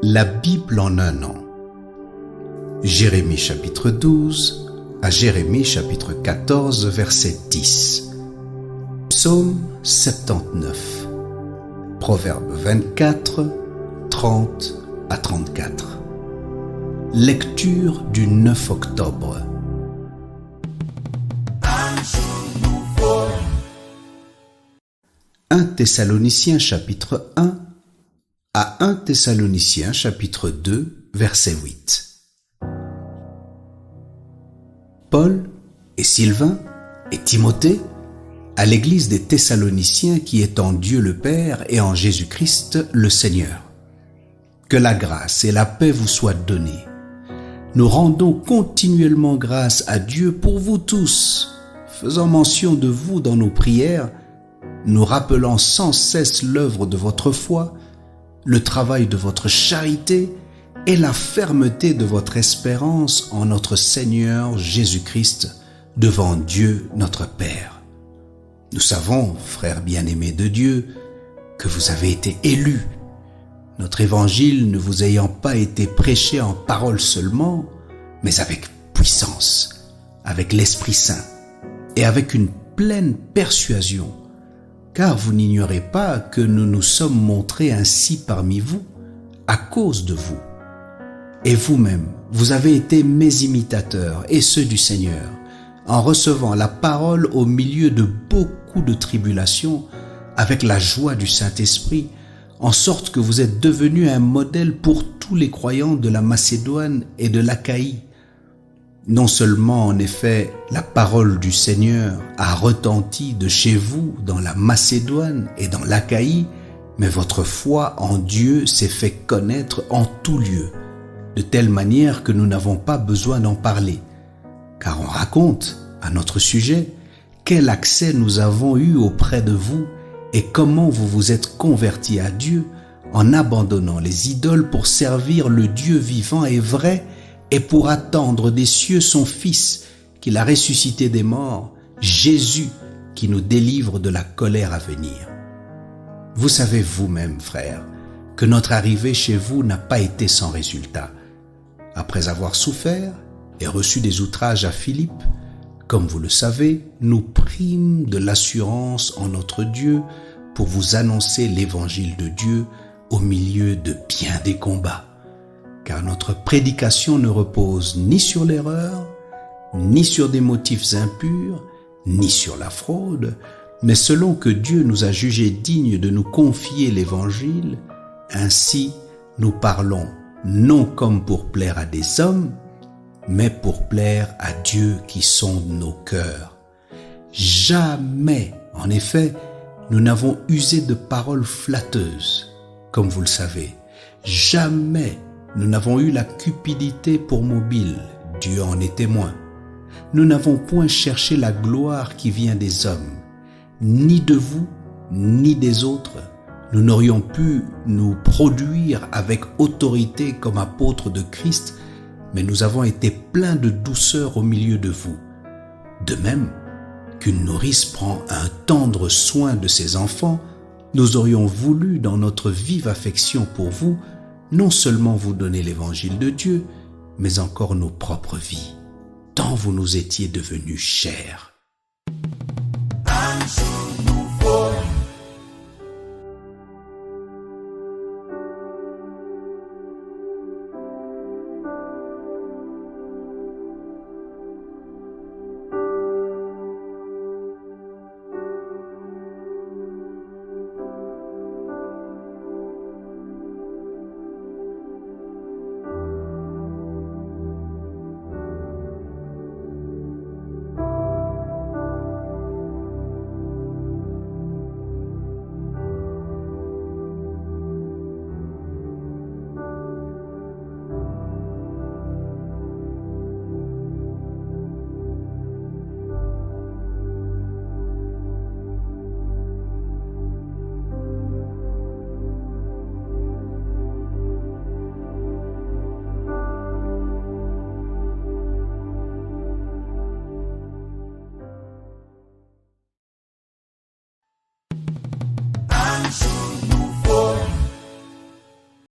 La Bible en un an. Jérémie chapitre 12 à Jérémie chapitre 14 verset 10. Psaume 79. Proverbe 24, 30 à 34. Lecture du 9 octobre. Un jour nouveau. 1 Thessaloniciens chapitre 1 à 1 Thessaloniciens chapitre 2 verset 8. Paul et Sylvain et Timothée à l'église des Thessaloniciens qui est en Dieu le Père et en Jésus-Christ le Seigneur. Que la grâce et la paix vous soient données. Nous rendons continuellement grâce à Dieu pour vous tous, faisant mention de vous dans nos prières, nous rappelant sans cesse l'œuvre de votre foi, le travail de votre charité et la fermeté de votre espérance en notre Seigneur Jésus-Christ devant Dieu notre Père. Nous savons, frères bien-aimés de Dieu, que vous avez été élus, notre évangile ne vous ayant pas été prêché en parole seulement, mais avec puissance, avec l'Esprit Saint et avec une pleine persuasion, car vous n'ignorez pas que nous nous sommes montrés ainsi parmi vous, à cause de vous. Et vous-même, vous avez été mes imitateurs et ceux du Seigneur, en recevant la parole au milieu de beaucoup de tribulations, avec la joie du Saint-Esprit, en sorte que vous êtes devenus un modèle pour tous les croyants de la Macédoine et de l'Achaïe. Non seulement, en effet, la parole du Seigneur a retenti de chez vous dans la Macédoine et dans l'Achaïe, mais votre foi en Dieu s'est fait connaître en tout lieu, de telle manière que nous n'avons pas besoin d'en parler, car on raconte, à notre sujet, quel accès nous avons eu auprès de vous et comment vous vous êtes convertis à Dieu en abandonnant les idoles pour servir le Dieu vivant et vrai et pour attendre des cieux son Fils qu'il a ressuscité des morts, Jésus qui nous délivre de la colère à venir. Vous savez vous-même, frères, que notre arrivée chez vous n'a pas été sans résultat. Après avoir souffert et reçu des outrages à Philippe, comme vous le savez, nous prîmes de l'assurance en notre Dieu pour vous annoncer l'évangile de Dieu au milieu de bien des combats. Car notre prédication ne repose ni sur l'erreur, ni sur des motifs impurs, ni sur la fraude, mais selon que Dieu nous a jugés dignes de nous confier l'évangile, ainsi nous parlons non comme pour plaire à des hommes, mais pour plaire à Dieu qui sonde nos cœurs. Jamais, en effet, nous n'avons usé de paroles flatteuses, comme vous le savez. Jamais nous n'avons eu la cupidité pour mobile, Dieu en est témoin. Nous n'avons point cherché la gloire qui vient des hommes, ni de vous, ni des autres. Nous n'aurions pu nous produire avec autorité comme apôtres de Christ, mais nous avons été pleins de douceur au milieu de vous. De même qu'une nourrice prend un tendre soin de ses enfants, nous aurions voulu, dans notre vive affection pour vous, non seulement vous donner l'évangile de Dieu, mais encore nos propres vies, tant vous nous étiez devenus chers.